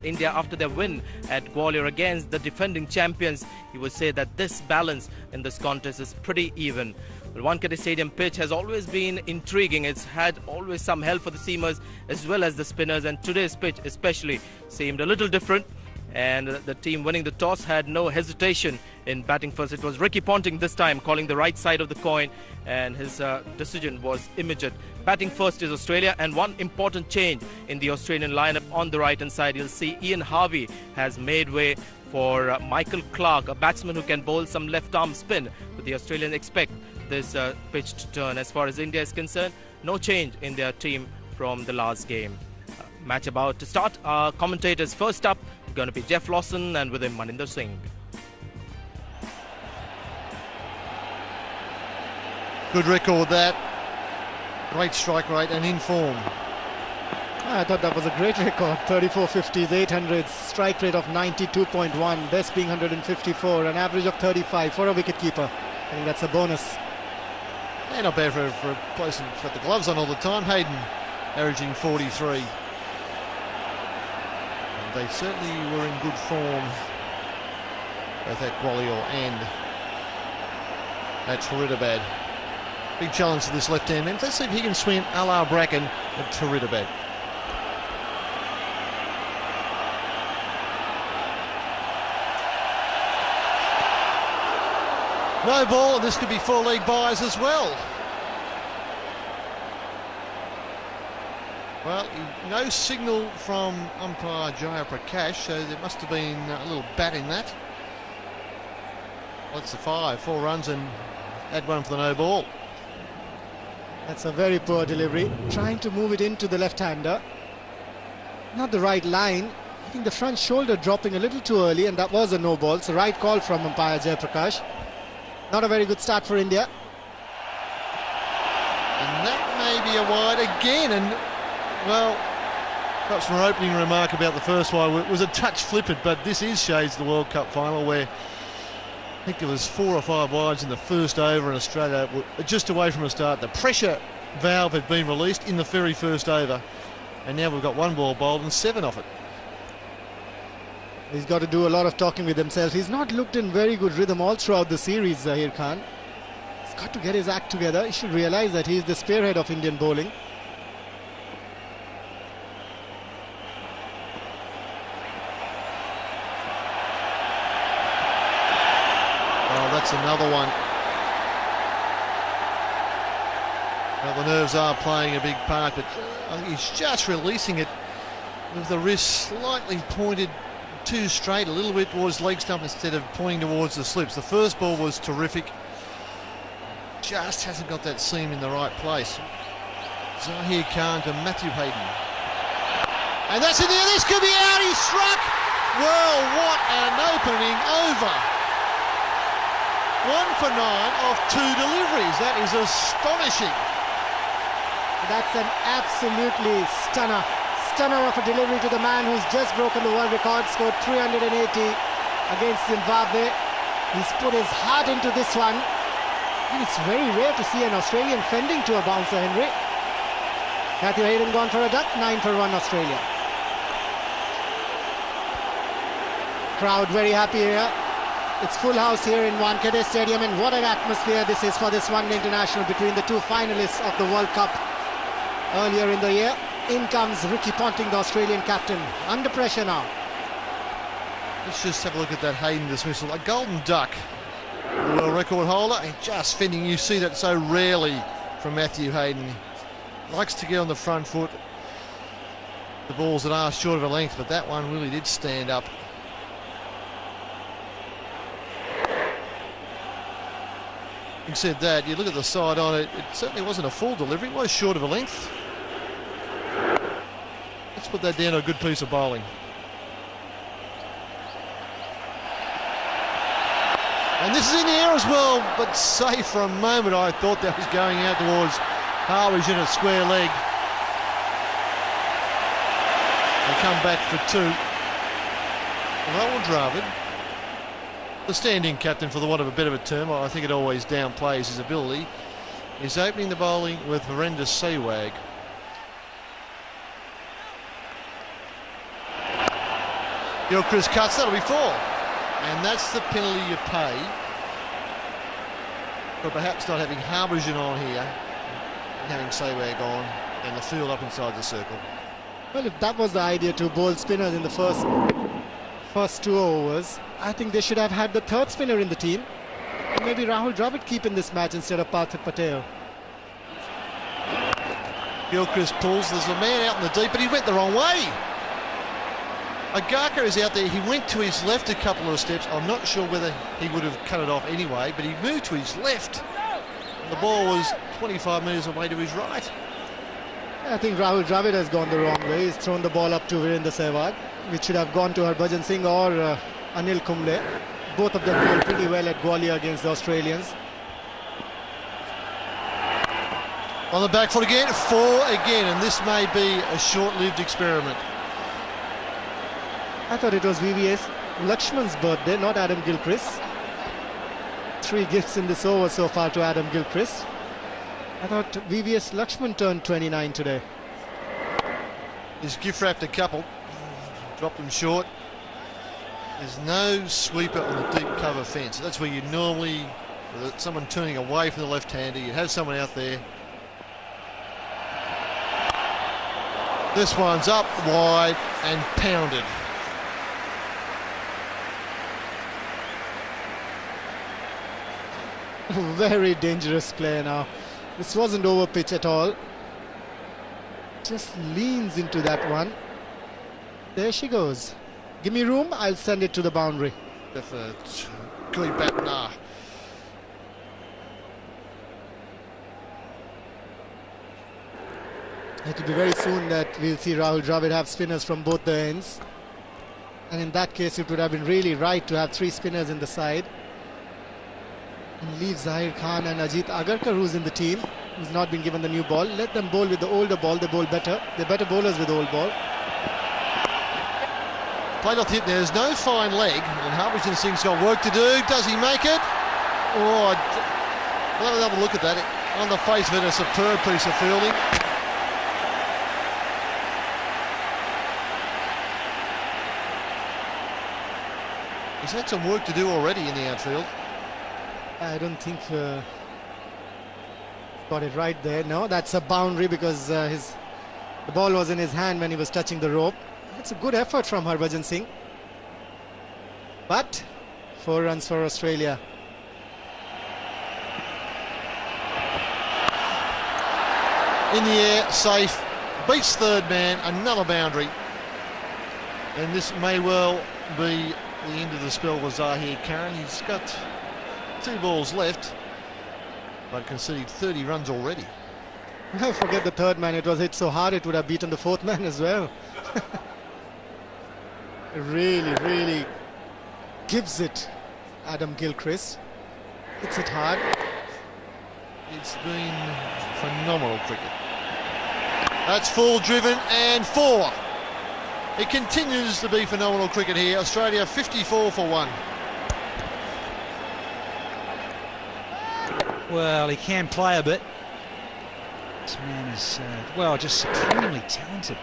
India after their win at Gwalior against the defending champions. He would say that this balance in this contest is pretty even. The Wankhede Stadium pitch has always been intriguing. It's had always some help for the seamers as well as the spinners, and today's pitch especially seemed a little different. And the team winning the toss had no hesitation in batting first. It was Ricky Ponting this time calling the right side of the coin, and his decision was immediate. Batting first is Australia, and one important change in the Australian lineup on the right hand side. You'll see Ian Harvey has made way for Michael Clarke, a batsman who can bowl some left arm spin, but the Australians expect this pitch to turn. As far as India is concerned, no change in their team from the last game. Match about to start. Our commentators first up going to be Jeff Lawson, and with him Maninder Singh. Good record that. Great strike rate and in form. I thought that was a great record. 34 50s, 800s, strike rate of 92.1, best being 154, an average of 35 for a wicketkeeper. I think that's a bonus. Yeah, not bad for a person who's got the gloves on all the time. Hayden averaging 43. They certainly were in good form, both at Gwalior and at Faridabad. Big challenge to this left-hand man. Let's see if he can swing a la Bracken at Faridabad. No ball, and this could be four-leg buys as well. Well, no signal from umpire Jaya Prakash, so there must have been a little bat in that. Well, that's the 4 runs and add one for the no ball. That's a very poor delivery, trying to move it into the left-hander. Not the right line. I think the front shoulder dropping a little too early, and that was a no ball. It's a right call from umpire Jaya Prakash. Not a very good start for India. And that may be a wide again, and well, perhaps from our opening remark about the first wide, it was a touch flippant, but this is shades of the World Cup final where I think there was 4 or 5 wides in the first over, and Australia were just away from a start. The pressure valve had been released in the very first over, and now we've got 1 ball bowled and 7 off it. He's got to do a lot of talking with himself. He's not looked in very good rhythm all throughout the series, Zahir Khan. He's got to get his act together. He should realise that he's the spearhead of Indian bowling. That's another one. Well, the nerves are playing a big part, but I think he's just releasing it with the wrist slightly pointed too straight, a little bit towards leg stump instead of pointing towards the slips. The first ball was terrific. Just hasn't got that seam in the right place. Zahir Khan to Matthew Hayden. And that's in there. This could be out. He struck. Well, what an opening over. 1 for 9 off 2 deliveries. That is astonishing. That's an absolutely stunner of a delivery to the man who's just broken the world record, scored 380 against Zimbabwe. He's put his heart into this one. And it's very rare to see an Australian fending to a bouncer, Henry. Matthew Hayden gone for a duck, 9 for 1 Australia. Crowd very happy here. It's full house here in Wankhede Stadium, and what an atmosphere this is for this one international between the 2 finalists of the World Cup earlier in the year. In comes Ricky Ponting, the Australian captain, under pressure now. Let's just have a look at that Hayden dismissal. A golden duck, the world record holder, and just fending. You see that so rarely from Matthew Hayden. He likes to get on the front foot. The balls that are short of a length, but that one really did stand up. Having said that, you look at the side on it, it certainly wasn't a full delivery, it was short of a length. Let's put that down to a good piece of bowling. And this is in the air as well, but safe for a moment. I thought that was going out towards Harwich in a square leg. They come back for 2. Well, Dravid, the stand-in captain, for the want of a bit of a term, I think it always downplays his ability, is opening the bowling with Virender Sehwag. Gilchrist cuts, that'll be 4. And that's the penalty you pay for perhaps not having Harbison on here and having Saywag on and the field up inside the circle. Well, if that was the idea to bowl spinners in the first 2 overs, I think they should have had the third spinner in the team. And maybe Rahul Dravid keep in this match instead of Parthiv Patel. Gilchrist pulls, there's a man out in the deep, but he went the wrong way. Agarkar is out there, he went to his left a couple of steps. I'm not sure whether he would have cut it off anyway, but he moved to his left. And the ball was 25 metres away to his right. I think Rahul Dravid has gone the wrong way. He's thrown the ball up to Virendra Sehwag, which should have gone to Harbhajan Singh or Anil Kumble. Both of them bowled pretty well at Gwalior against the Australians. On the back foot again, 4 again, and this may be a short-lived experiment. I thought it was VVS Lakshman's birthday, not Adam Gilchrist. 3 gifts in this over so far to Adam Gilchrist. I thought VVS Lakshman turned 29 today. He's gift wrapped a couple, dropped them short. There's no sweeper on the deep cover fence. That's where you normally, with someone turning away from the left-hander, you'd have someone out there. This one's up wide and pounded. Very dangerous play now. This wasn't over pitch at all. Just leans into that one. There she goes. Give me room, I'll send it to the boundary. Effort. Going back, nah. It will be very soon that we'll see Rahul Dravid have spinners from both the ends. And in that case, it would have been really right to have 3 spinners in the side. And leave Zahir Khan and Ajit Agarkar, who's in the team, who's not been given the new ball. Let them bowl with the older ball. They bowl better. They're better bowlers with the old ball. Played off the hip. There's no fine leg, and Harbhajan Singh's got work to do. Does he make it? Oh, we'll have a look at that. On the face of it, a superb piece of fielding. He's had some work to do already in the outfield. I don't think got it right there. No, that's a boundary because the ball was in his hand when he was touching the rope. It's a good effort from Harbhajan Singh. But 4 runs for Australia. In the air, safe, beats third man, another boundary. And this may well be the end of the spell with Zahir Khan. He's got 2 balls left, but conceded 30 runs already. Forget the third man. It was hit so hard it would have beaten the 4th man as well. Really gives it Adam Gilchrist. Hits it hard. It's been phenomenal cricket. That's full driven and 4. It continues to be phenomenal cricket here. Australia 54 for 1. Well, he can play a bit. This man is, well, just supremely talented.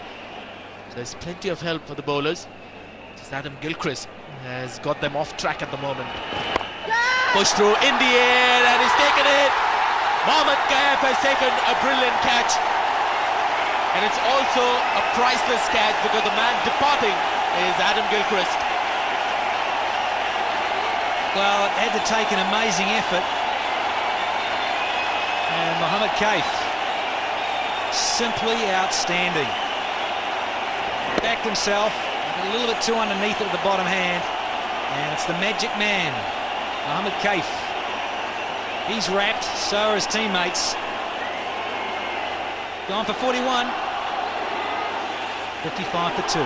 There's plenty of help for the bowlers. Just Adam Gilchrist has got them off track at the moment. Push through in the air and he's taken it. Mohammad Kaif has taken a brilliant catch. And it's also a priceless catch because the man departing is Adam Gilchrist. Well, it had to take an amazing effort. And Mohammad Kaif, simply outstanding. Backed himself, a little bit too underneath it with the bottom hand. And it's the magic man, Mohammad Kaif. He's wrapped, so are his teammates. Gone for 41. 55 for 2.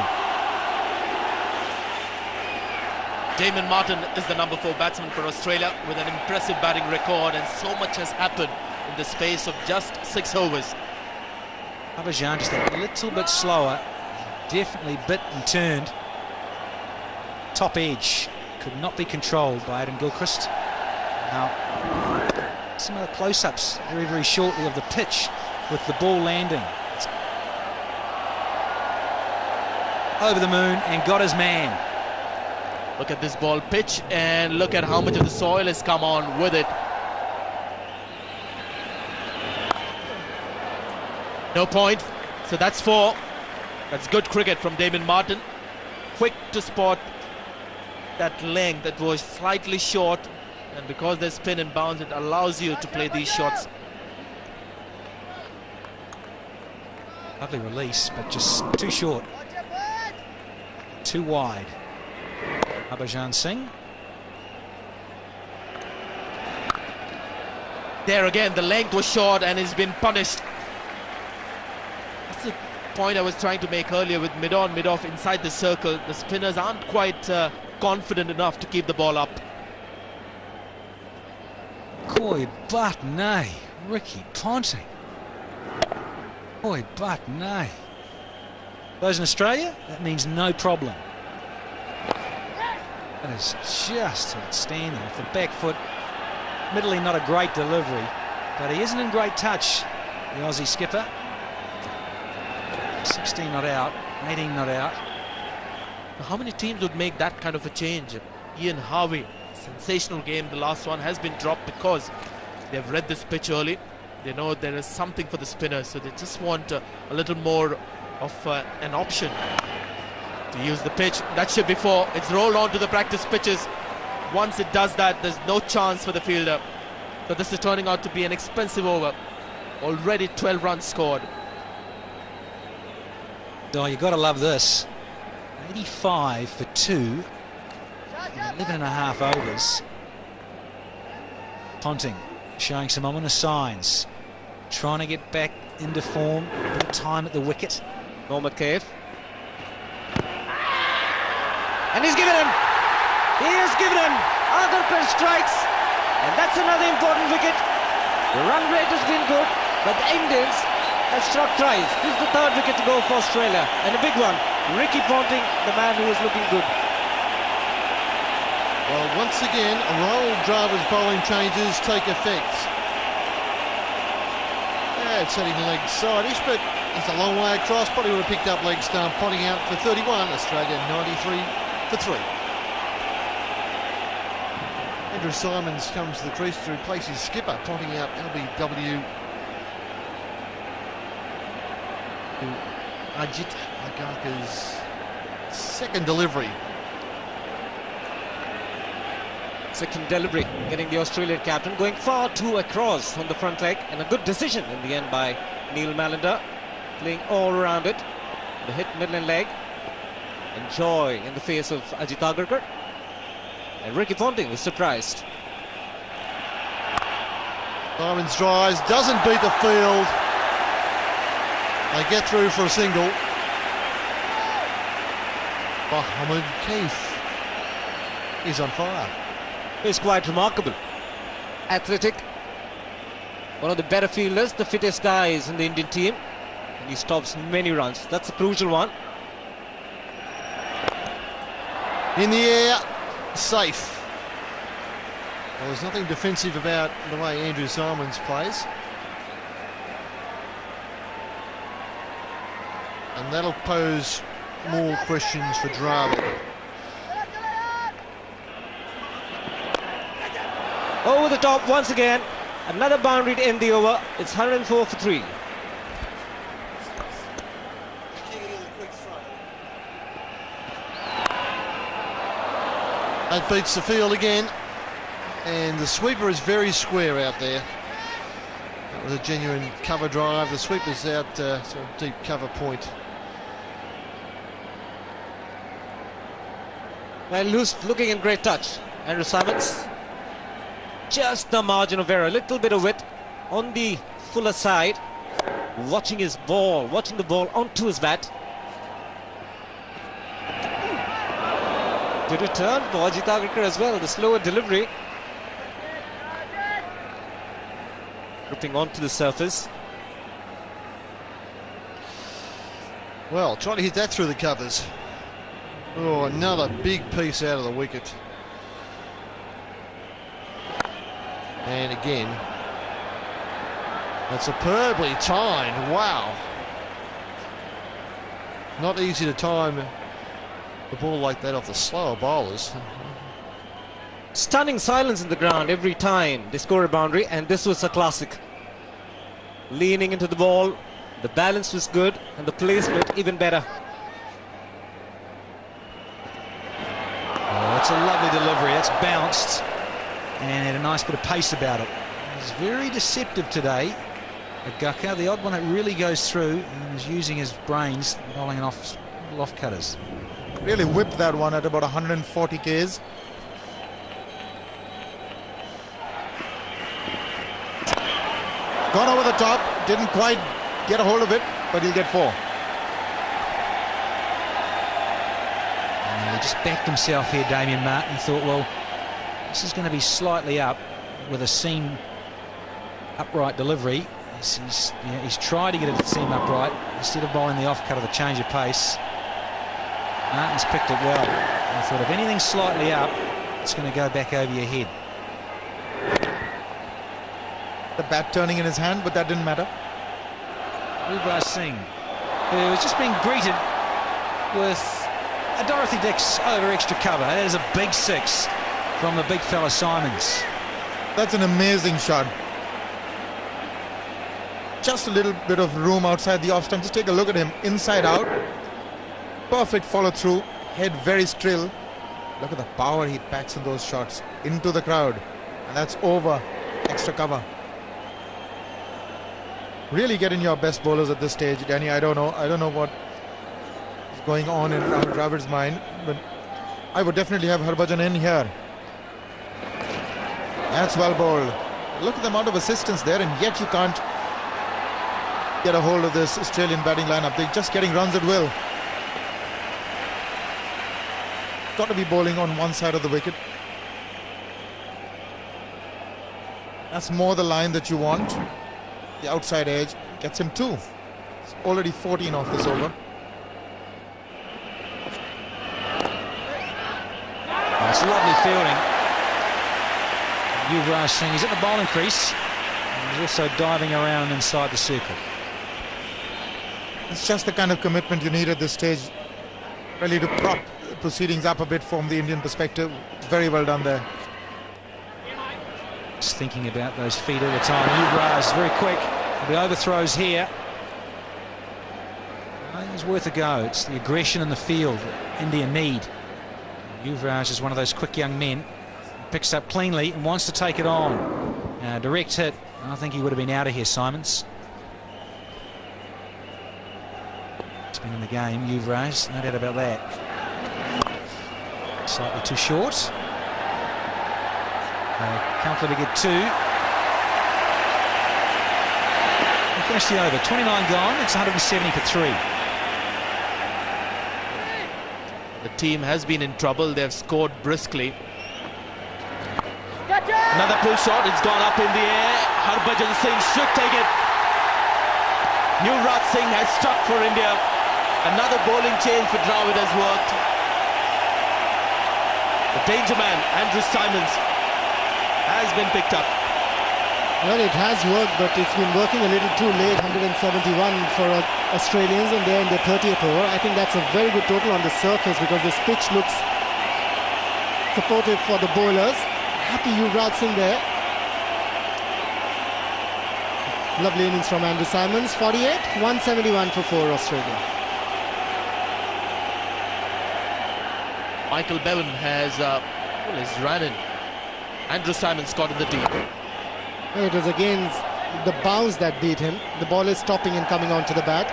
Damon Martin is the number 4 batsman for Australia with an impressive batting record, and so much has happened in the space of just 6 overs. Harbhajan just a little bit slower, definitely bit and turned. Top edge could not be controlled by Adam Gilchrist. Now, some of the close-ups very shortly of the pitch with the ball landing. It's over the moon and got his man. Look at this ball pitch and look at how much of the soil has come on with it. No point, so that's 4. That's good cricket from Damon Martin. Quick to spot that length that was slightly short, and because there's spin and bounce, it allows you to play these shots. Lovely release, but just too short. Too wide. Harbhajan Singh. There again, the length was short and he's been punished. That's the point I was trying to make earlier with mid-on, mid-off inside the circle. The spinners aren't quite confident enough to keep the ball up. Koi but nay, Ricky Ponting. Koi but nay. Those in Australia, that means no problem. That is just outstanding. Off the back foot, admittedly not a great delivery, but he isn't in great touch, the Aussie skipper. 16 not out, 18 not out. How many teams would make that kind of a change? Ian Harvey, sensational game. The last one has been dropped because they've read this pitch early. They know there is something for the spinners, so they just want a little more of an option to use the pitch. That should be 4. It's rolled on to the practice pitches. Once it does that, there's no chance for the fielder. So this is turning out to be an expensive over. Already 12 runs scored. Oh, you got to love this. 85 for 2 in 11 and a half overs. Ponting showing some ominous signs, trying to get back into form. A bit of time at the wicket. Mohammad Kaif. And he's given him. He has given him. Agarkar strikes. And that's another important wicket. The run rate has been good, but the Indians have struck thrice. This is the 3rd wicket to go for Australia. And a big one. Ricky Ponting, the man who is looking good. Well, once again, Rahul Dravid's bowling changes take effect. Yeah, it's setting the leg side-ish, but it's a long way across. Probably would have picked up leg stump. Potting out for 31. Australia 93 for 3. Andrew Simons comes to the crease to replace his skipper, potting out LBW to Ajit Agarkar's 2nd delivery. Second delivery, getting the Australian captain going far too across on the front leg, and a good decision in the end by Neil Malander, playing all around it. The hit midland leg, and joy in the face of Ajit Agarkar, and Ricky Ponting was surprised. Simons drives, doesn't beat the field. They get through for a single. Mohammad Kaif is on fire. He's quite remarkable. Athletic. One of the better fielders, the fittest guys in the Indian team. And he stops many runs. That's a crucial one. In the air, safe. Well, there's nothing defensive about the way Andrew Simons plays. And that'll pose more questions for Dravid. Over the top once again. Another boundary to end the over. It's 104 for 3. That beats the field again. And the sweeper is very square out there. That was a genuine cover drive. The sweeper's out sort of deep cover point. Well, loose, looking in great touch. Andrew Simons. Just the margin of error, a little bit of width on the fuller side. Watching his ball, watching the ball onto his bat. Good return for Ajit Agarkar as well, the slower delivery. Ripping onto the surface. Well, trying to hit that through the covers. Oh, another big piece out of the wicket. And again, that's superbly timed. Wow. Not easy to time the ball like that off the slower bowlers. Stunning silence in the ground every time they score a boundary, and this was a classic. Leaning into the ball, the balance was good, and the placement even better. Oh, it's a lovely delivery. It's bounced and had a nice bit of pace about it. He's very deceptive today, Agaka. The odd one that really goes through and is using his brains, bowling it off cutters. Really whipped that one at about 140 k's. Gone over the top, didn't quite get a hold of it, but he'll get 4. He just backed himself here, Damien Martin. He thought, well, this is going to be slightly up with a seam upright delivery. He's tried to get it to seam upright instead of bowling the off cut of the change of pace. Martin's picked it well. I thought if anything's slightly up, it's going to go back over your head. The bat turning in his hand, but that didn't matter. Yuvraj Singh, who was just being greeted with a Dorothy Dix over extra cover. That is a big 6 from the big fella Simons. That's an amazing shot. Just a little bit of room outside the off stump. Just take a look at him, inside out. Perfect follow through, head very still. Look at the power he packs in those shots into the crowd, and that's over extra cover. Really getting your best bowlers at this stage, Danny. I don't know what is going on in Rahul Dravid's mind, but I would definitely have Harbhajan in here. That's well bowled. Look at the amount of assistance there, and yet you can't get a hold of this Australian batting lineup. They're just getting runs at will. Got to be bowling on one side of the wicket. That's more the line that you want. The outside edge gets him 2. It's already 14 off this over. It's lovely fielding. Yuvraj Singh, he's at the bowling crease. And he's also diving around inside the circle. It's just the kind of commitment you need at this stage, really, to prop proceedings up a bit from the Indian perspective. Very well done there. Just thinking about those feet all the time. Yuvraj very quick. The overthrows here. I think it's worth a go. It's the aggression in the field that India need. Yuvraj is one of those quick young men. Picks up cleanly and wants to take it on. Direct hit. I think he would have been out of here, Simons. It's been in the game, Yuvraj, no doubt about that. Slightly too short. Comfortably get 2. And finish the over. 29 gone. It's 170 for 3. The team has been in trouble. They've scored briskly. Another pull shot. It's gone up in the air. Harbhajan Singh should take it. Yuvraj Singh has struck for India. Another bowling change for Dravid has worked. The danger man, Andrew Simons, has been picked up. Well, it has worked, but it's been working a little too late. 171 for Australians, and they're in the 30th over. I think that's a very good total on the surface because this pitch looks supportive for the bowlers. Happy Yuvraj Singh there. Lovely innings from Andrew Simons. 48, 171 for 4 Australia. Michael Bevan has ran in. Andrew Simons caught in the deep. It was against the bounce that beat him. The ball is stopping and coming onto the bat.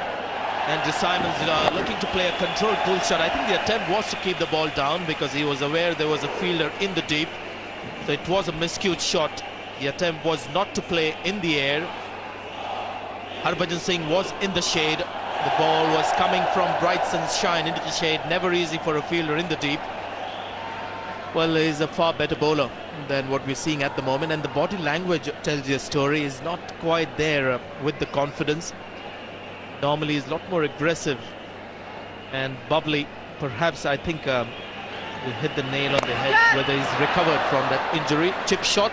Andrew Simons looking to play a controlled pull shot. I think the attempt was to keep the ball down because he was aware there was a fielder in the deep. So it was a miscued shot. The attempt was not to play in the air. Harbhajan Singh was in the shade. The ball was coming from bright sunshine into the shade. Never easy for a fielder in the deep. Well, he's a far better bowler than what we're seeing at the moment, and the body language tells you a story. Is not quite there with the confidence. Normally he's a lot more aggressive and bubbly. Perhaps I think we hit the nail on the head, whether he's recovered from that injury. Chip shot.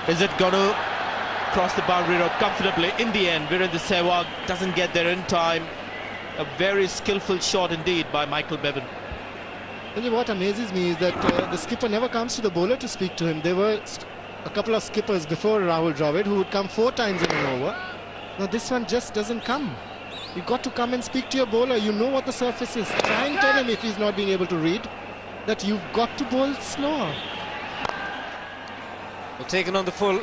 Is it going to cross the boundary road comfortably? In the end, Virendra Sehwag doesn't get there in time. A very skillful shot indeed by Michael Bevan. Tell you what amazes me is that the skipper never comes to the bowler to speak to him. There were a couple of skippers before Rahul Dravid who would come 4 times in an over. Now this one just doesn't come. You've got to come and speak to your bowler. You know what the surface is. Try and tell him, if he's not being able to read, that you've got to bowl slower. Well, taken on the full.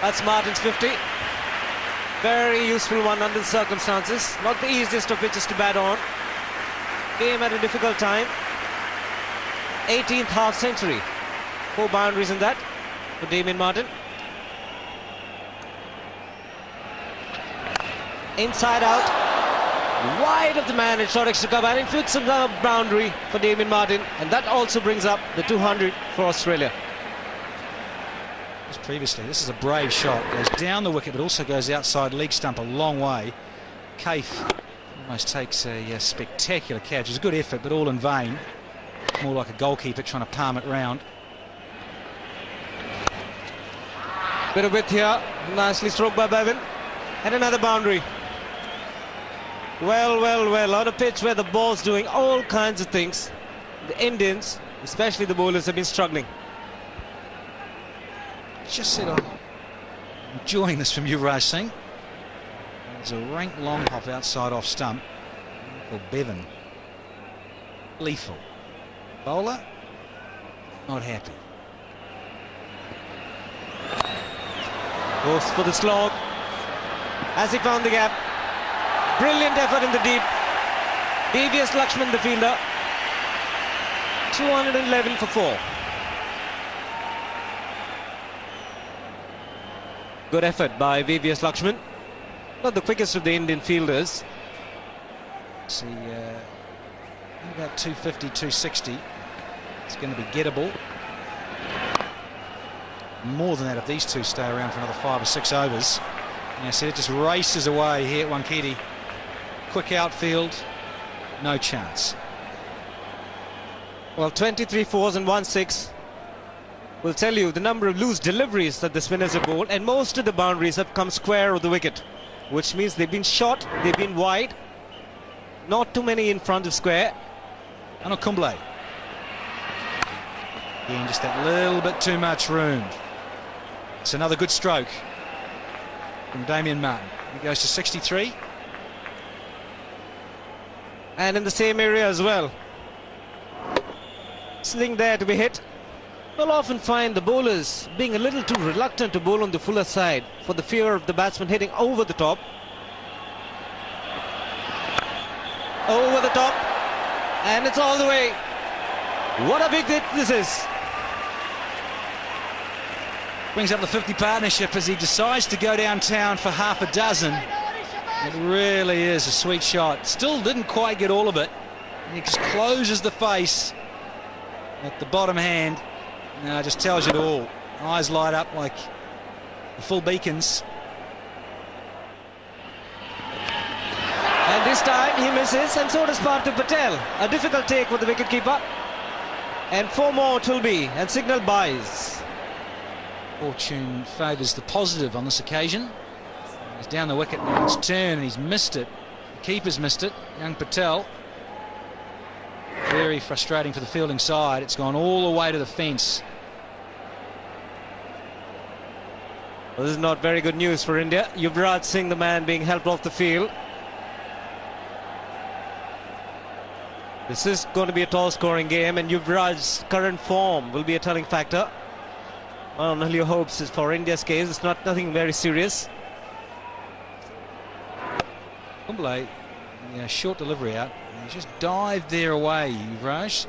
That's Martin's 50. Very useful one under the circumstances. Not the easiest of pitches to bat on. Came at a difficult time. 18th half century. 4 boundaries in that for Damien Martin. Inside out. Wide of the man and short extra cover, and it fits another boundary for Damien Martin, and that also brings up the 200 for Australia. As previously, this is a brave shot. Goes down the wicket but also goes outside leg stump a long way. Kaif almost takes a spectacular catch. It was a good effort but all in vain. More like a goalkeeper trying to palm it round. Bit of width here, nicely stroked by Bevan, and another boundary. Well, on a pitch where the ball's doing all kinds of things, the Indians, especially the bowlers, have been struggling. Just said I'm enjoying this from Yuvraj Singh. There's a rank long hop outside off stump for Bevan. Lethal. Bowler, not happy. Goes for the slog as he found the gap. Brilliant effort in the deep. TVS Lakshman, the fielder. 211 for 4. Good effort by VVS Lakshman. Not the quickest of the Indian fielders. See, about 250, 260. It's going to be gettable. More than that if these two stay around for another 5 or 6 overs. Yeah, see, it just races away here at Wankhede. Quick outfield, no chance. Well, 23 fours and 1 6 will tell you the number of loose deliveries that the spinners have bowled, and most of the boundaries have come square of the wicket, which means they've been short, they've been wide, not too many in front of square. And Kumble. Again, just that little bit too much room. It's another good stroke from Damien Martin. He goes to 63. And in the same area as well. Sitting there to be hit. We'll often find the bowlers being a little too reluctant to bowl on the fuller side for the fear of the batsman hitting over the top. Over the top. And it's all the way. What a big hit this is. Brings up the 50 partnership as he decides to go downtown for half a dozen. It really is a sweet shot. Still didn't quite get all of it. He just closes the face at the bottom hand. Now it just tells you it all. Eyes light up like the full beacons. And this time he misses, and so does Parthiv Patel. A difficult take for the wicketkeeper. And 4 more it will be, and signal buys. Fortune favours the positive on this occasion. He's down the wicket now, it's turned and he's missed it. The keeper's missed it, young Patel. Very frustrating for the fielding side. It's gone all the way to the fence. Well, this is not very good news for India. Yuvraj Singh, the man being helped off the field. This is going to be a tall scoring game, and Yuvraj's current form will be a telling factor. Well, all your hopes is for India's case. It's nothing very serious. Kumble, short delivery out. He just dived there away, Yuvraj.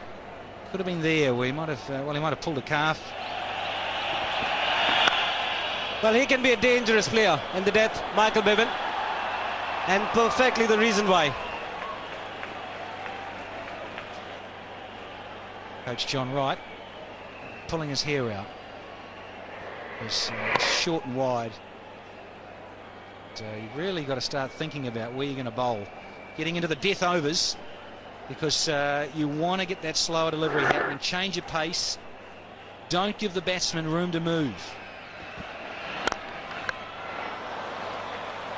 Could have been there where he might have, he might have pulled a calf. Well, he can be a dangerous player in the death, Michael Bevan. And perfectly the reason why. Coach John Wright pulling his hair out. It's short and wide. You've really got to start thinking about where you're going to bowl. Getting into the death overs, because you want to get that slower delivery happening. Change your pace. Don't give the batsman room to move.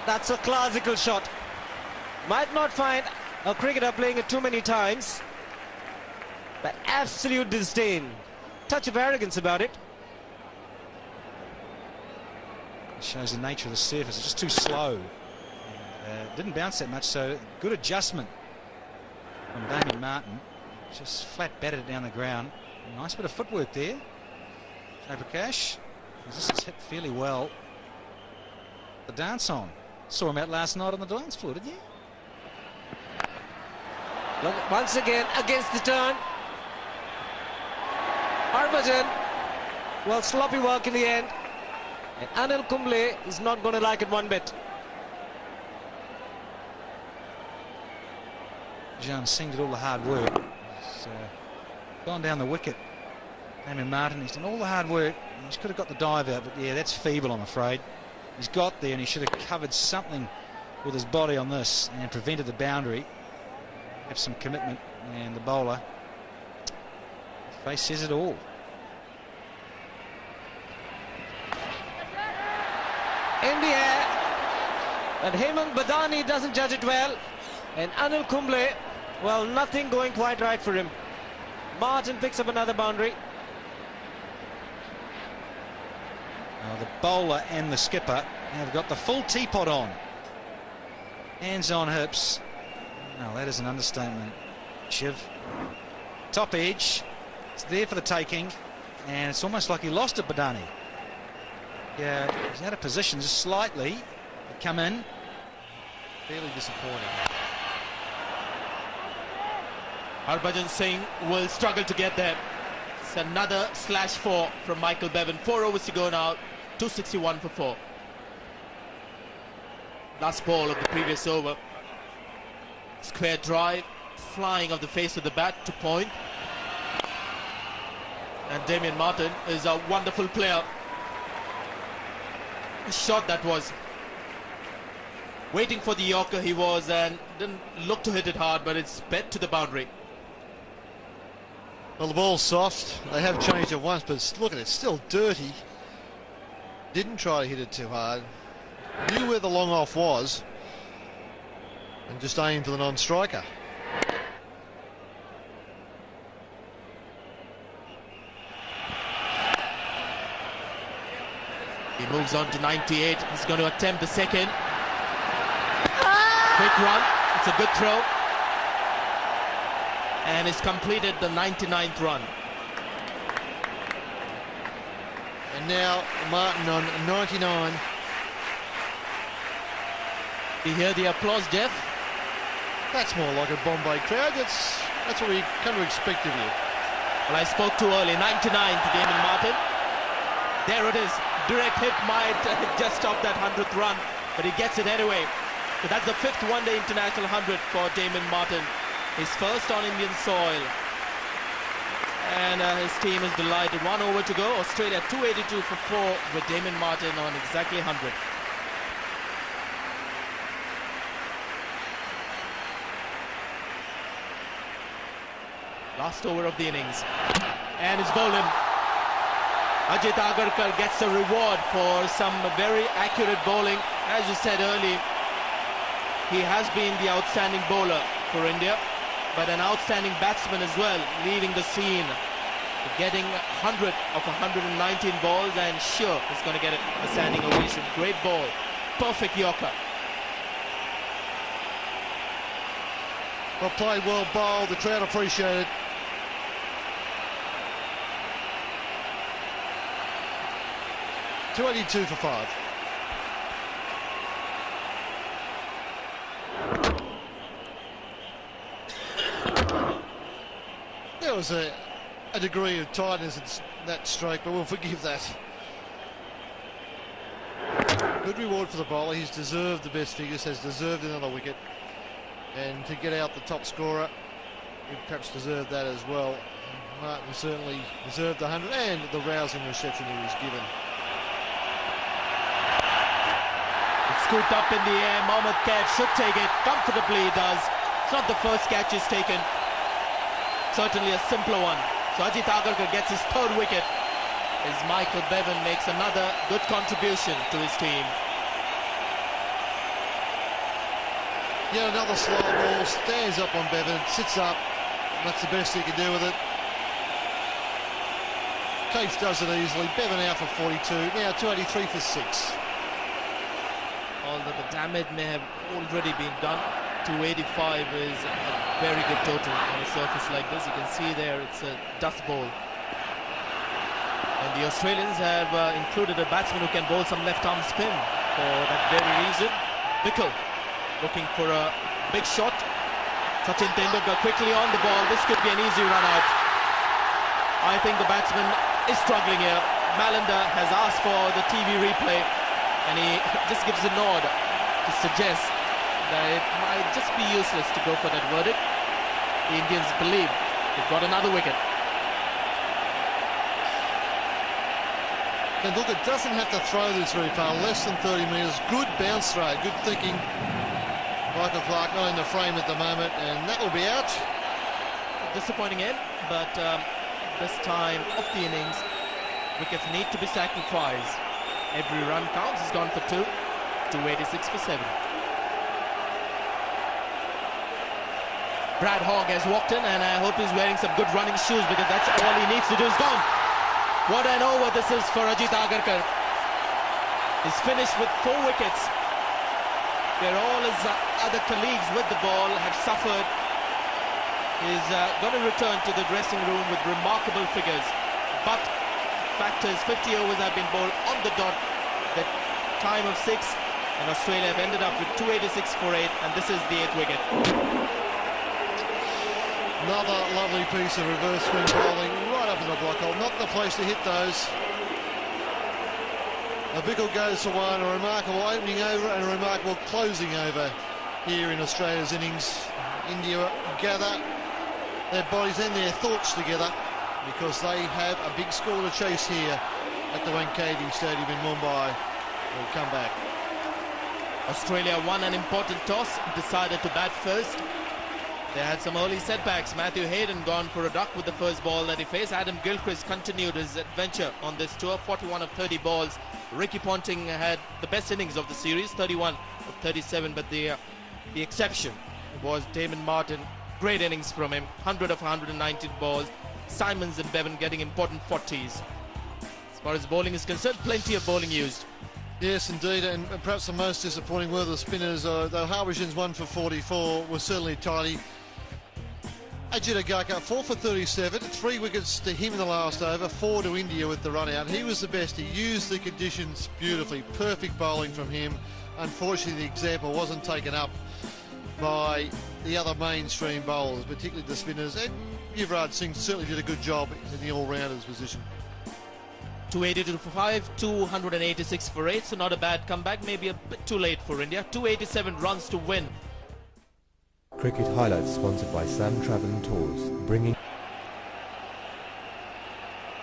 That's a classical shot. Might not find a cricketer playing it too many times, but absolute disdain. Touch of arrogance about it. It shows the nature of the surface. It's just too slow. Didn't bounce that much, so good adjustment from Damien Martin. Just flat batted it down the ground. Nice bit of footwork there. Prakash. This is hit fairly well. The dance on. Saw him out last night on the dance floor, didn't you? Look, once again against the turn. Harbhajan. Well, sloppy work in the end. And Anil Kumble is not going to like it one bit. Jan Singh did all the hard work. He's gone down the wicket. Damien Martin, he's done all the hard work. He just could have got the dive out, but yeah, that's feeble, I'm afraid. He's got there and he should have covered something with his body on this and prevented the boundary. Have some commitment, and the bowler, his face says it all. In the air, and Hemant Badani doesn't judge it well, and Anil Kumble, well, nothing going quite right for him. Martin picks up another boundary. Now the bowler and the skipper have got the full teapot on. Hands on hips. No, that is an understatement. Shiv. Top edge. It's there for the taking, and it's almost like he lost it, Badani. Yeah, he's out of position just slightly. They come in. Fairly disappointing. Harbhajan Singh will struggle to get there. It's another slash 4 from Michael Bevan. 4 overs to go now. 261 for 4. Last ball of the previous over. Square drive, flying off the face of the bat to point. And Damien Martin is a wonderful player. A shot that was. Waiting for the Yorker he was, and didn't look to hit it hard, but it's bent to the boundary. Well, the ball's soft. They have changed it once, but look at it, still dirty. Didn't try to hit it too hard. Knew where the long off was, and just aimed for the non-striker. He moves on to 98. He's going to attempt the second. Quick run. It's a good throw. And he's completed the 99th run. And now Martin on 99. You hear the applause, Jeff? That's more like a Bombay crowd. That's what we come to expect of you. Well, I spoke too early. 99 to Damien Martin. There it is. Direct hit might just stop that 100th run, but he gets it anyway. So that's the 5th one-day international 100 for Damien Martin. His first on Indian soil. And his team is delighted. 1 over to go. Australia 282 for 4 with Damien Martin on exactly 100. Last over of the innings. And it's bowled in. Ajit Agarkar gets a reward for some very accurate bowling. As you said earlier, he has been the outstanding bowler for India, but an outstanding batsman as well, leading the scene, getting 100 of 119 balls, and sure, he's going to get a standing ovation. Great ball, perfect Yorker. Well played, well bowled. The crowd appreciate it. .282 for 5. There was a degree of tightness in that stroke, but we'll forgive that. Good reward for the bowler. He's deserved the best figures, has deserved another wicket, and to get out the top scorer, he perhaps deserved that as well. Martin certainly deserved the 100 and the rousing reception he was given. Scooped up in the air. Mohammad Kaif should take it. Comfortably he does. It's not the first catch he's taken. Certainly a simpler one. So Ajit Agarkar gets his 3rd wicket as Michael Bevan makes another good contribution to his team. Yeah, another slow ball, stands up on Bevan, sits up, and that's the best he can do with it. Case does it easily, Bevan out for 42, now 283 for 6. Although the damage may have already been done, 285 is a very good total on a surface like this. You can see there it's a dust bowl. And the Australians have included a batsman who can bowl some left-arm spin for that very reason. Bickle looking for a big shot. Sachin Tendulkar quickly on the ball. This could be an easy run out. I think the batsman is struggling here. Malanda has asked for the TV replay and he just gives a nod to suggest that it might just be useless to go for that verdict. The Indians believe they've got another wicket. Tendulkar doesn't have to throw this very far, less than 30 metres. Good bounce throw, good thinking. Michael Clark not in the frame at the moment, and that will be out. Disappointing end, but this time of the innings, wickets need to be sacrificed. Every run counts. He's gone for 2, 286 for 7. Brad Hogg has walked in, and I hope he's wearing some good running shoes because that's all he needs to do. Is gone. What an over this is for Ajit Agarkar. He's finished with 4 wickets, where all his other colleagues with the ball have suffered. He's going to return to the dressing room with remarkable figures. But fact is, 50 overs have been bowled on the dot, the time of 6, and Australia have ended up with 286 for 8, and this is the 8th wicket. Another lovely piece of reverse swing bowling right up in the block hole. Not the place to hit those. A Bickle goes for one, a remarkable opening over and a remarkable closing over here in Australia's innings. India gather their bodies and their thoughts together because they have a big score to chase here at the Wankhede Stadium in Mumbai. We'll come back. Australia won an important toss, decided to bat first. They had some early setbacks. Matthew Hayden gone for a duck with the first ball that he faced. Adam Gilchrist continued his adventure on this tour, 41 of 30 balls. Ricky Ponting had the best innings of the series, 31 of 37, but the exception was Damon Martin. Great innings from him, 100 of 119 balls. Simons and Bevan getting important 40s. As far as bowling is concerned, plenty of bowling used. Yes, indeed, and perhaps the most disappointing were the spinners, though Harbhajan's 1 for 44 was certainly tidy. Ajit Agarkar 4 for 37, 3 wickets to him in the last over, 4 to India with the run out. He was the best. He used the conditions beautifully. Perfect bowling from him. Unfortunately, the example wasn't taken up by the other mainstream bowlers, particularly the spinners. And Yuvraj Singh certainly did a good job in the all-rounders position. 282 for 5, 286 for 8, so not a bad comeback. Maybe a bit too late for India. 287 runs to win. Cricket highlights sponsored by Sam Travel and Tours, bringing...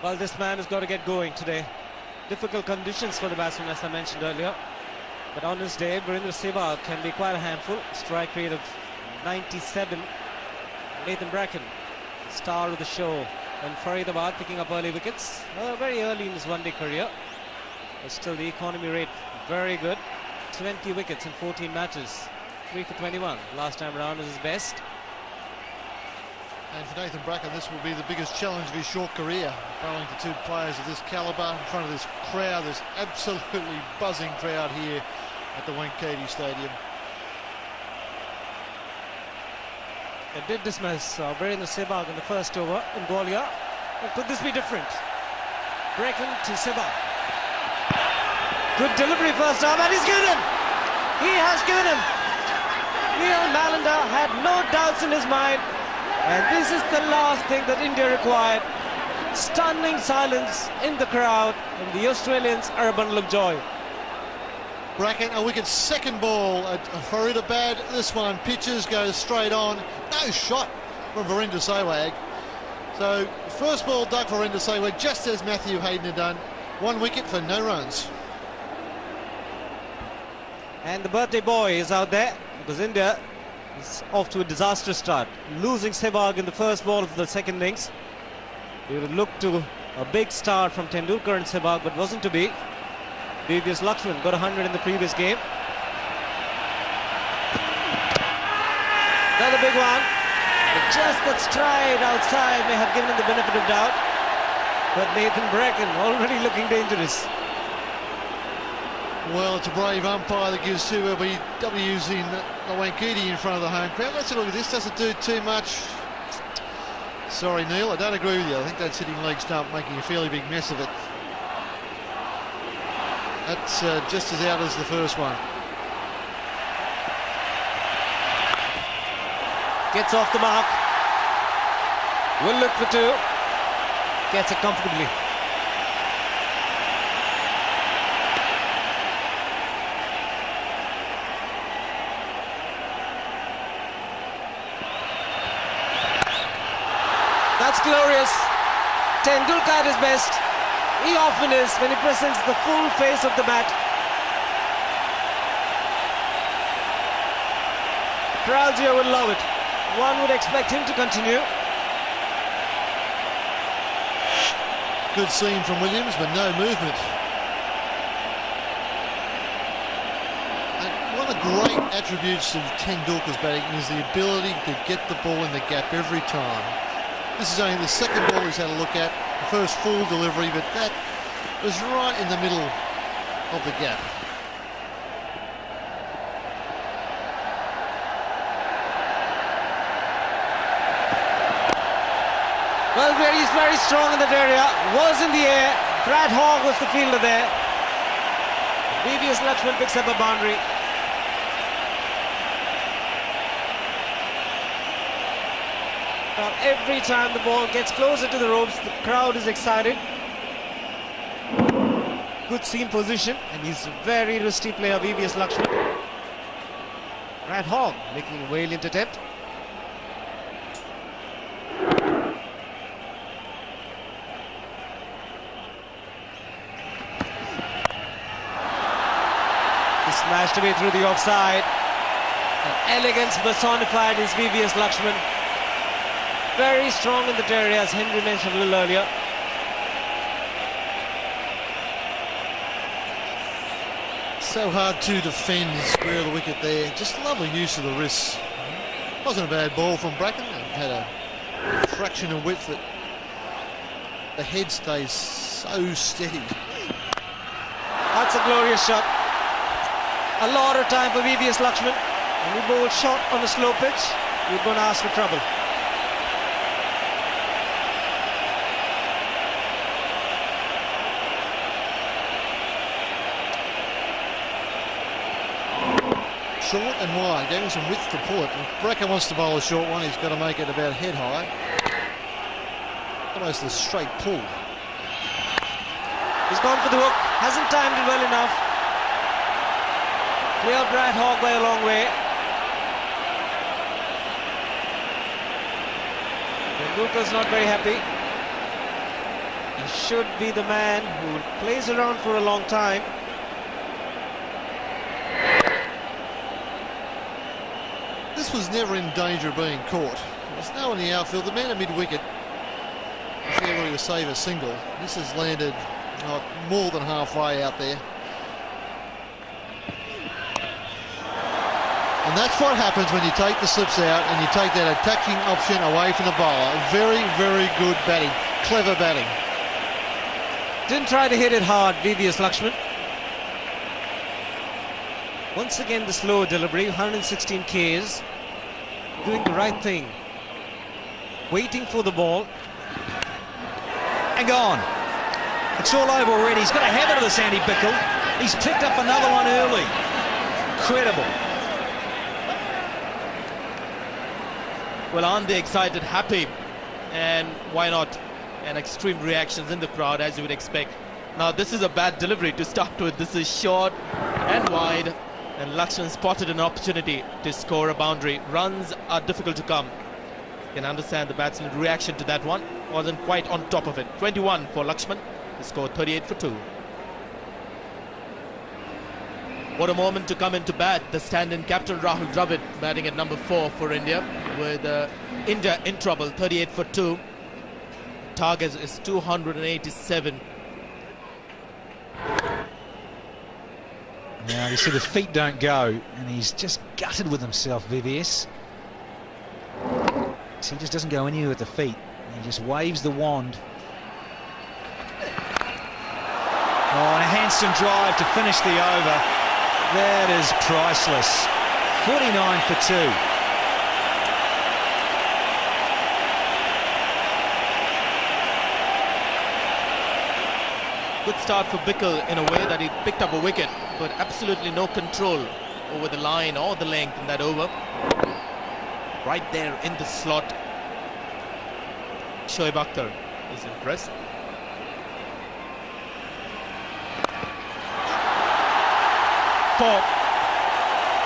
Well, this man has got to get going today. Difficult conditions for the batsman, as I mentioned earlier. But on this day, Virendra Sehwag can be quite a handful. Strike rate of 97. Nathan Bracken, star of the show. And Faridabad picking up early wickets. Very early in his one-day career. But still, the economy rate very good. 20 wickets in 14 matches. 3 for 21. Last time around is his best. And for Nathan Bracken, this will be the biggest challenge of his short career. Bowling to 2 players of this calibre in front of this crowd, this absolutely buzzing crowd here at the Wankhede Stadium. They did dismiss Virendra Sehwag in the first over in Gwalior. But could this be different? Bracken to Sehwag. Good delivery first time, and he's given him! He has given him! Neil Malanda had no doubts in his mind, and this is the last thing that India required. Stunning silence in the crowd, and the Australians are a bundle of joy. Bracken, a wicket second ball at Faridabad. This one pitches, goes straight on. No shot from Virendra Sehwag. So first ball dug for Virendra Sehwag, just as Matthew Hayden had done. 1 wicket for no runs. And the birthday boy is out there because India is off to a disastrous start. Losing Sehwag in the first ball of the second innings. We would look to a big start from Tendulkar and Sehwag, but wasn't to be. TVS Lakshman got 100 in the previous game. Another big one. But just that stride outside may have given him the benefit of doubt. But Nathan Bracken already looking dangerous. Well, it's a brave umpire that gives two LBWs in the Wankiti in front of the home crowd. Let's have a look at this. Does it do too much? Sorry, Neil, I don't agree with you. I think that's hitting leg stump, making a fairly big mess of it. That's just as out as the first one. Gets off the mark. Will look for two. Gets it comfortably. That's glorious. Tendulkar at his best. He often is when he presents the full face of the bat. Crowds here will love it. One would expect him to continue. Good scene from Williams, but no movement. And one of the great attributes of Tendulkar's batting is the ability to get the ball in the gap every time. This is only the second ball he's had a look at. The first full delivery, but that was right in the middle of the gap. Well, he's very strong in that area. Was in the air. Brad Hogg was the fielder there. VVS Lakshman picks up a boundary. Now, every time the ball gets closer to the ropes, the crowd is excited. Good seam position, and he's a very risky player, VVS Lakshman. Brad Hogg making a valiant attempt. Smashed away through the offside. And elegance personified is VVS Lakshman. Very strong in that area, as Henry mentioned a little earlier. So hard to defend, square of the wicket there. Just lovely use of the wrists. Wasn't a bad ball from Bracken. It had a fraction of width that the head stays so steady. That's a glorious shot. A lot of time for VVS Lakshman. When we bowl shot on a slow pitch, you're going to ask for trouble. Short and wide, gave him some width to pull it. If Bracken wants to bowl a short one, he's got to make it about head high. Almost a straight pull. He's gone for the hook, hasn't timed it well enough. Clear Brad Hogg by a long way. Tendulkar's not very happy. He should be the man who plays around for a long time. This was never in danger of being caught. There's no one in the outfield. The man at mid-wicket is able to save a single. This has landed more than halfway out there. And that's what happens when you take the slips out and you take that attacking option away from the bowler. Very, very good batting. Clever batting. Didn't try to hit it hard, VVS Lakshman. Once again, the slow delivery, 116 Ks. Doing the right thing. Waiting for the ball. And gone. It's all over already. He's got a habit of the Sandy Bickle. He's picked up another one early. Incredible. Well, aren't they excited, happy? And why not? And extreme reactions in the crowd, as you would expect. Now, this is a bad delivery to start with. This is short and wide. And Lakshman spotted an opportunity to score a boundary. Runs are difficult to come. You can understand the batsman's reaction to that one. Wasn't quite on top of it. 21 for Lakshman. He scored 38 for 2. What a moment to come into bat. The stand-in captain Rahul Dravid batting at number 4 for India, with India in trouble. 38 for 2. Target is 287. Now you see the feet don't go, and he's just gutted with himself, VVS. he just doesn't go anywhere with the feet. He just waves the wand. Oh, and a handsome drive to finish the over. That is priceless. 49 for 2. Good start for Bickle in a way that he picked up a wicket, but absolutely no control over the line or the length in that over. Right there in the slot. Shoaib Akhtar is impressed. Four.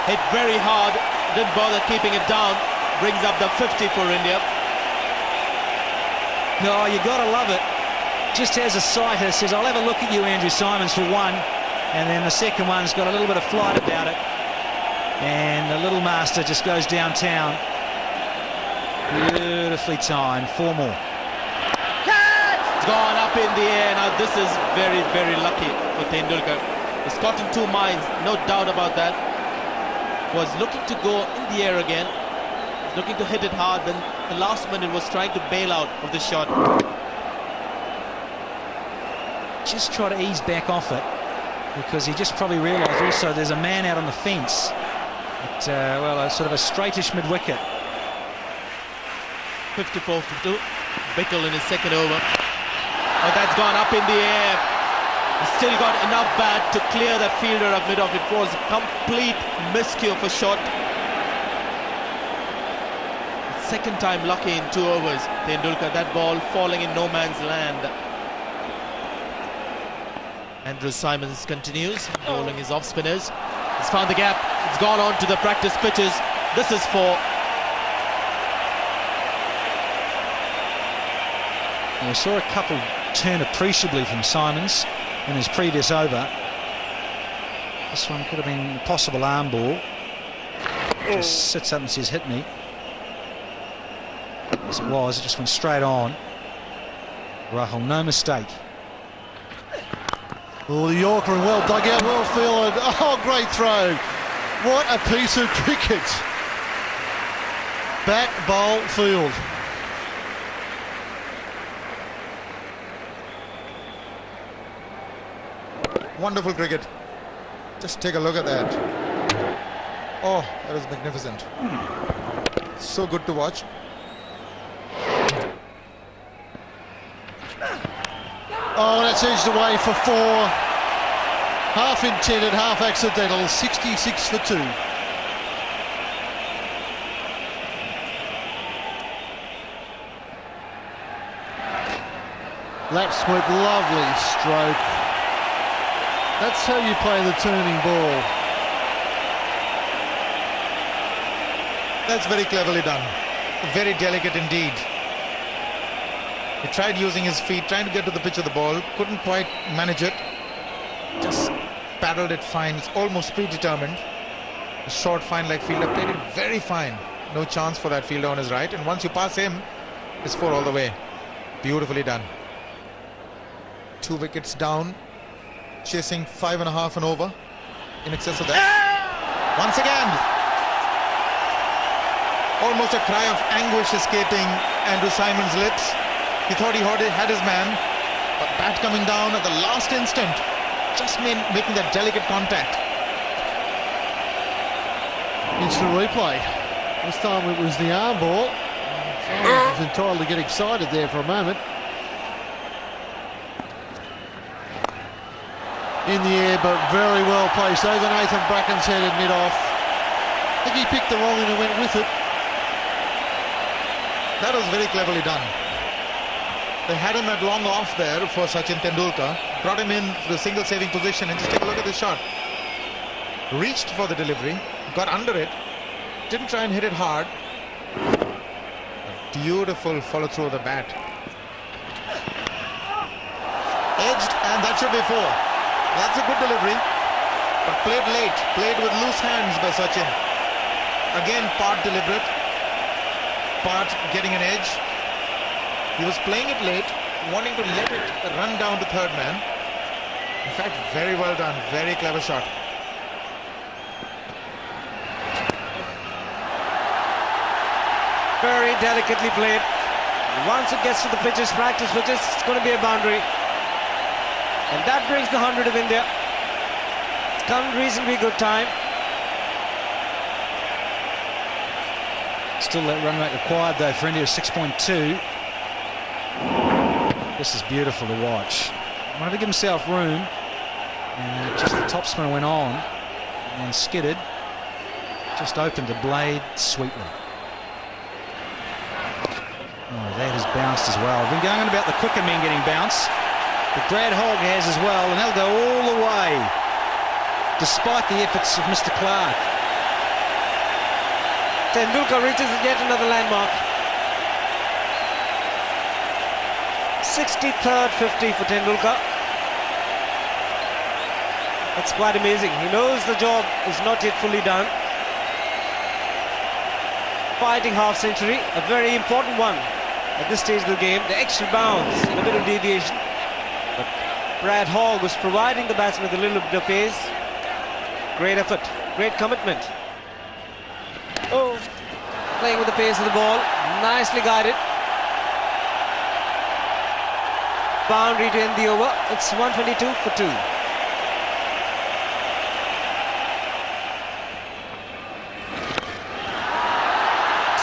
Hit very hard, didn't bother keeping it down. Brings up the 50 for India. No, you gotta love it. Just has a sighter, says, I'll have a look at you, Andrew Simons, for one. And then the second one's got a little bit of flight about it. And the little master just goes downtown. Beautifully timed. 4 more. It's gone up in the air. Now this is very, very lucky for Tendulkar. He's caught in 2 minds, no doubt about that. Was looking to go in the air again. Looking to hit it hard. Then the last minute was trying to bail out of the shot. Just try to ease back off it, because he just probably realised also there's a man out on the fence. At, well, a sort of a straightish mid-wicket. 54 for 2. Bickle in his second over. Oh, that's gone up in the air. He's still got enough bat to clear that fielder of mid-off. It was a complete miscue for shot. Second time lucky in 2 overs. Tendulkar, that ball falling in no man's land. Andrew Simons continues bowling his off spinners. He's found the gap. It's gone on to the practice pitches. This is 4. We saw a couple turn appreciably from Simons in his previous over. This one could have been a possible arm ball. Just sits up and says, hit me. As it was, it just went straight on. Rahul, no mistake. Oh, the Yorker and well dug out, well fielded. Oh, great throw. What a piece of cricket. Bat, bowl, field. Wonderful cricket. Just take a look at that. Oh, that was magnificent. So good to watch. Oh, that's edged away for 4. Half intended, half accidental. 66 for 2. Lap sweep, lovely stroke. That's how you play the turning ball. That's very cleverly done. Very delicate indeed. He tried using his feet, trying to get to the pitch of the ball. Couldn't quite manage it. Just paddled it fine. It's almost predetermined. A short, fine leg fielder played it very fine. No chance for that fielder on his right. And once you pass him, it's 4 all the way. Beautifully done. 2 wickets down. Chasing 5.5 and over. In excess of that. Once again. Almost a cry of anguish escaping Andrew Simons' lips. He thought he had his man, but bat coming down at the last instant, just making that delicate contact. Instant replay. This time it was the arm ball. Simons was entitled to get excited there for a moment. In the air, but very well placed. Over Nathan Bracken's head and mid-off. I think he picked the wrong and went with it. That was very cleverly done. They had him at long off there for Sachin Tendulkar. Brought him in for the single saving position, and just take a look at the shot. Reached for the delivery, got under it, didn't try and hit it hard. A beautiful follow through of the bat. Edged, and that should be 4. That's a good delivery, but played late, played with loose hands by Sachin. Again, part deliberate, part getting an edge. He was playing it late, wanting to let it run down to third man. In fact, very well done, very clever shot. Very delicately played. Once it gets to the pitches, practice pitches, it's going to be a boundary. And that brings the 100 of India. It's come reasonably good time. Still that run rate required though for India, 6.2. This is beautiful to watch. Wanted to give himself room, and just the topspin went on and skidded. Just opened the blade sweetly. Oh, that has bounced as well. Been going on about the quicker men getting bounced, but Brad Hogg has as well, and they'll go all the way, despite the efforts of Mr. Clark. Tendulkar reaches yet another landmark. 63rd 50 for Tendulkar. That's quite amazing. He knows the job is not yet fully done. Fighting half century, a very important one at this stage of the game. The extra bounce and a bit of deviation. But Brad Hogg was providing the batsman with a little bit of pace. Great effort, great commitment. Oh, playing with the pace of the ball, nicely guided. Boundary to end the over. It's 122 for 2.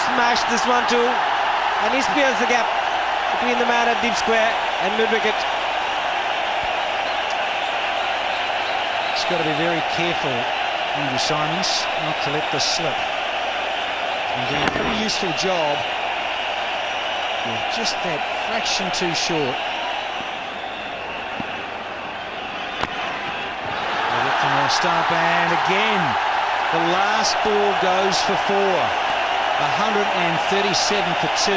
Smash this one too, and he spears the gap between the man at deep square and mid-wicket. He's got to be very careful, Andrew Simons, not to let this slip. And doing a pretty useful job. Yeah, just that fraction too short. Stump, and again the last ball goes for 4. 137 for 2.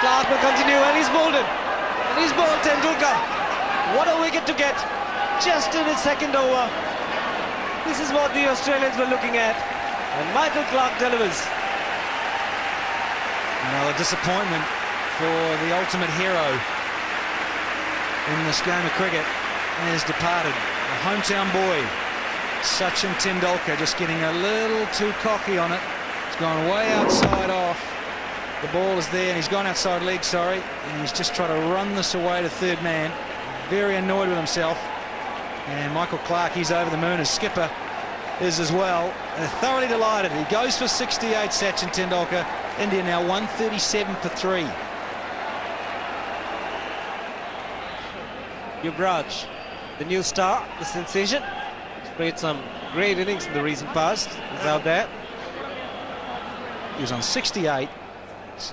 Clark will continue, and he's bowled him. And he's bowled Tendulkar. What a wicket to get just in his second over. This is what the Australians were looking at, and Michael Clark delivers. Another disappointment for the ultimate hero in this game of cricket has departed. The hometown boy, Sachin Tendulkar, just getting a little too cocky on it. It's gone way outside off. The ball is there, and he's gone outside leg, sorry, and he's just trying to run this away to third man. Very annoyed with himself. And Michael Clark, he's over the moon as skipper, is as well. Thoroughly delighted. He goes for 68, Sachin Tendulkar. India now 137 for 3. Yuvraj, the new star, the sensation. He's played some great innings in the recent past. He's out there. He was on 68,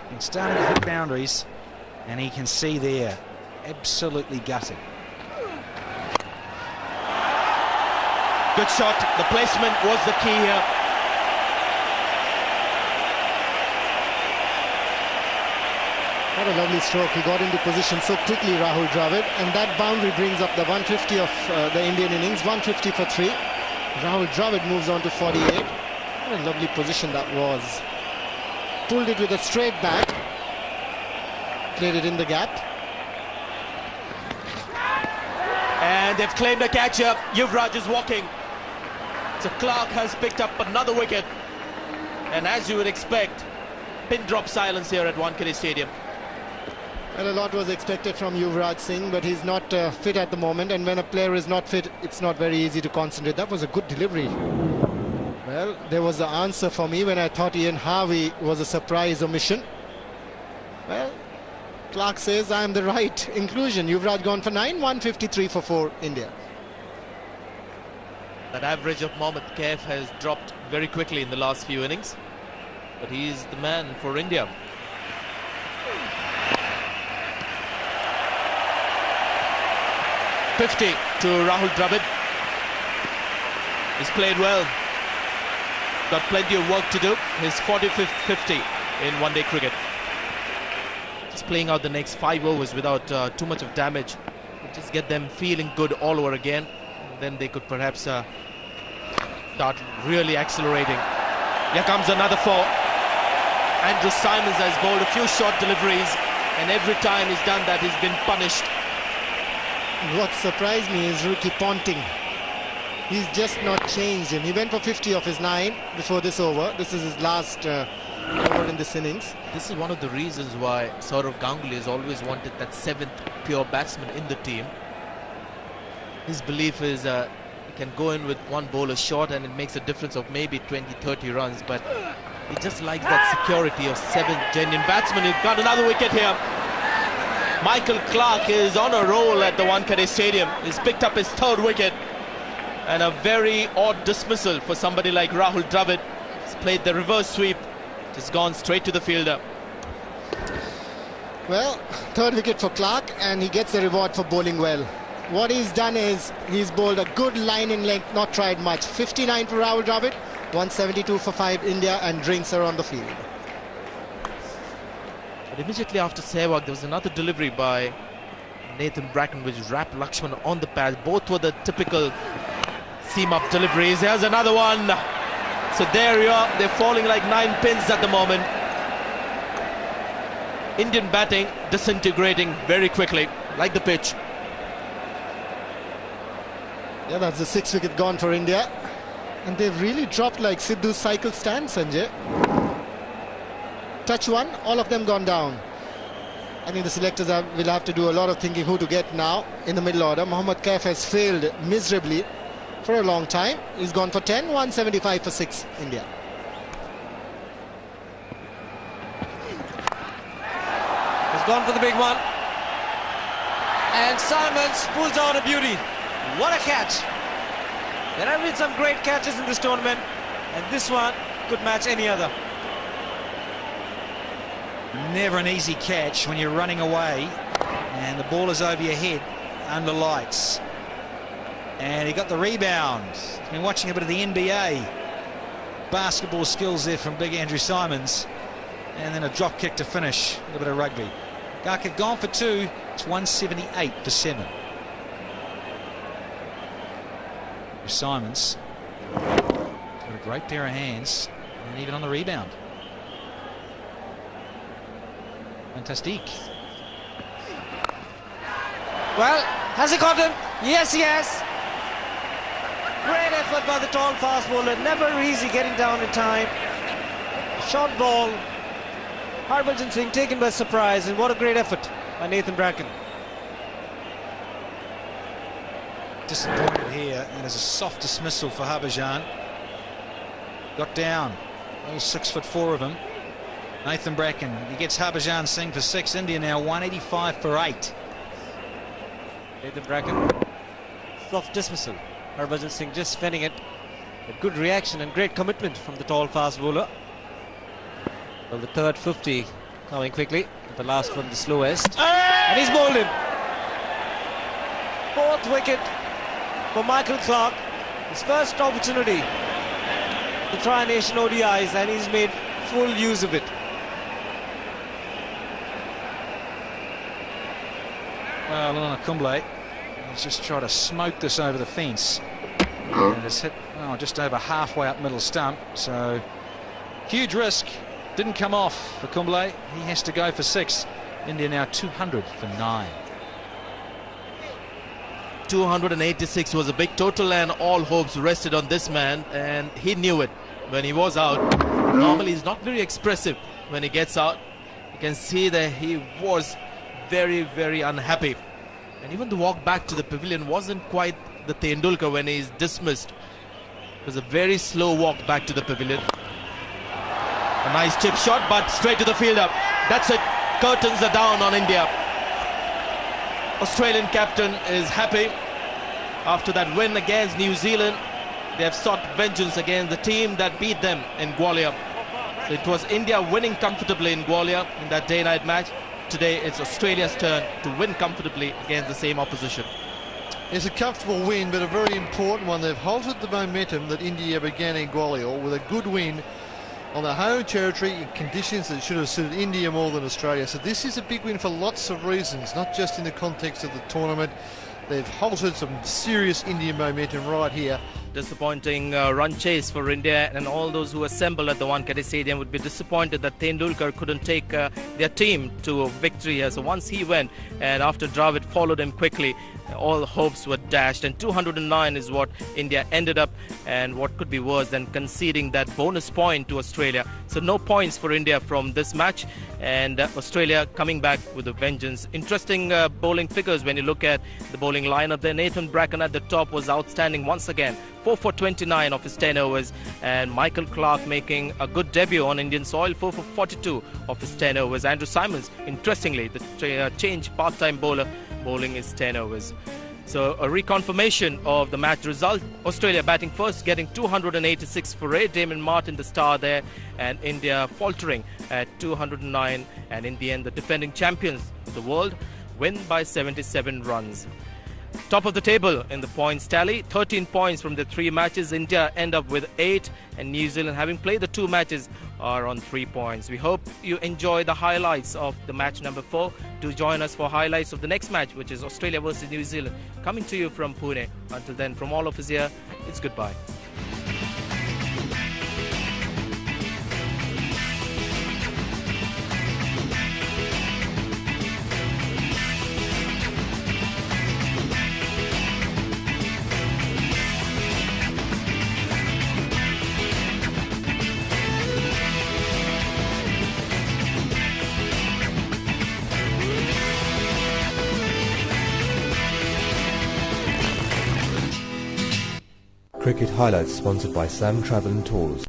and starting to hit boundaries, and he can see there, absolutely gutted. Good shot. The placement was the key here. What a lovely stroke. He got into position so quickly, Rahul Dravid, and that boundary brings up the 150 of the Indian innings, 150 for 3. Rahul Dravid moves on to 48. What a lovely position that was. Pulled it with a straight bat, played it in the gap. And they've claimed a catch-up. Yuvraj is walking. So Clark has picked up another wicket. And as you would expect, pin drop silence here at Wankhede Stadium. Well, a lot was expected from Yuvraj Singh, but he's not fit at the moment, and when a player is not fit, it's not very easy to concentrate. That was a good delivery. Well, there was the answer for me when I thought Ian Harvey was a surprise omission. Well, Clark says I am the right inclusion. Yuvraj gone for 9, 153 for 4, India. That average of Mohammad Kaif has dropped very quickly in the last few innings, but he is the man for India. .50 to Rahul Dravid. He's played well. Got plenty of work to do. His 45th 50 in one-day cricket. Just playing out the next 5 overs without too much of damage. Just get them feeling good all over again. Then they could perhaps start really accelerating. Here comes another 4. Andrew Simons has bowled a few short deliveries, and every time he's done that, he's been punished. And what surprised me is Ricky Ponting. He's just not changed him. He went for 50 of his 9 before this over. This is his last over in this innings. This is one of the reasons why Saurav Ganguly has always wanted that 7th pure batsman in the team. His belief is he can go in with one bowler short and it makes a difference of maybe 20-30 runs, but he just likes that security of 7 genuine batsmen. He's got another wicket here. Michael Clarke is on a roll at the Wankhede Stadium. He's picked up his 3rd wicket, and a very odd dismissal for somebody like Rahul Dravid. He's played the reverse sweep, just gone straight to the fielder. Well, 3rd wicket for Clarke, and he gets the reward for bowling well. What he's done is he's bowled a good line in length, not tried much. 59 for Rahul Dravid, 172 for 5 India, and drinks are on the field. But immediately after Sehwag, there was another delivery by Nathan Bracken, which wrapped Lakshman on the pad. Both were the typical seam-up deliveries. Here's another one. So there you are. They're falling like 9 pins at the moment. Indian batting disintegrating very quickly, like the pitch. Yeah, that's the 6th wicket gone for India. And they've really dropped like Sidhu's cycle stand, Sanjay. Touch one, all of them gone down. I think the selectors will have to do a lot of thinking who to get now in the middle order. Mohammad Kaif has failed miserably for a long time. He's gone for 10, 175 for 6 India. He's gone for the big one. And Simons pulls out a beauty. What a catch. There have been some great catches in this tournament, and this one could match any other. Never an easy catch when you're running away and the ball is over your head under lights. And he got the rebound. He's been watching a bit of the NBA basketball skills there from big Andrew Simons, and then a drop kick to finish. A little bit of rugby. Gaka gone for 2. It's 178 for 7. Simons got a great pair of hands, and even on the rebound. Fantastic. Well, has he got him? Yes, he has. Great effort by the tall fast bowler. Never easy getting down in time. Short ball. Harbhajan Singh taken by surprise, and what a great effort by Nathan Bracken. Disappointed here, and there's a soft dismissal for Harbhajan. Got down, all 6'4" of him. Nathan Bracken, he gets Harbhajan Singh for 6. India now 185 for 8. Nathan Bracken, soft dismissal. Harbhajan Singh just spinning it. A good reaction and great commitment from the tall fast bowler. Well, the 3rd 50 coming quickly, the last one the slowest. And he's bowled him. 4th wicket for Michael Clarke. His first opportunity to try Nation ODIs, and he's made full use of it. Well, Lana Kumble, he's just tried to smoke this over the fence. And it's hit just over halfway up middle stump. So, huge risk. Didn't come off for Kumble. He has to go for 6. India now 200 for 9. 286 was a big total, and all hopes rested on this man, and he knew it when he was out. Normally he's not very expressive when he gets out. You can see that he was very, very unhappy, and even the walk back to the pavilion wasn't quite the Tendulkar when he's dismissed. It was a very slow walk back to the pavilion. A nice chip shot, but straight to the fielder. That's it. Curtains are down on India. Australian captain is happy after that win against New Zealand. They have sought vengeance against the team that beat them in Gwalior. So it was India winning comfortably in Gwalior in that day-night match. Today it's Australia's turn to win comfortably against the same opposition. It's a comfortable win, but a very important one. They've halted the momentum that India began in Gwalior with a good win on the home territory in conditions that should have suited India more than Australia. So this is a big win for lots of reasons, not just in the context of the tournament. They've halted some serious Indian momentum right here. Disappointing run chase for India, and all those who assembled at the Wankhede Stadium would be disappointed that Tendulkar couldn't take their team to a victory here. So once he went, and after Dravid followed him quickly, all hopes were dashed, and 209 is what India ended up, and what could be worse than conceding that bonus point to Australia. So no points for India from this match, and Australia coming back with a vengeance. Interesting bowling figures when you look at the bowling lineup there. Nathan Bracken at the top was outstanding once again, 4 for 29 of his 10 overs, and Michael Clarke making a good debut on Indian soil, 4 for 42 of his 10 overs. Andrew Simons, interestingly, the change part-time bowler, bowling his 10 overs. So a reconfirmation of the match result. Australia batting first, getting 286 for 8. Damon Martin the star there, and India faltering at 209, and in the end the defending champions of the world win by 77 runs. Top of the table in the points tally, 13 points from the 3 matches. India end up with 8, and New Zealand, having played the 2 matches, are on 3 points. We hope you enjoy the highlights of the match number 4. Do join us for highlights of the next match, which is Australia versus New Zealand, coming to you from Pune. Until then, from all of us here, it's goodbye. Cricket highlights sponsored by Sam Travel and Tours.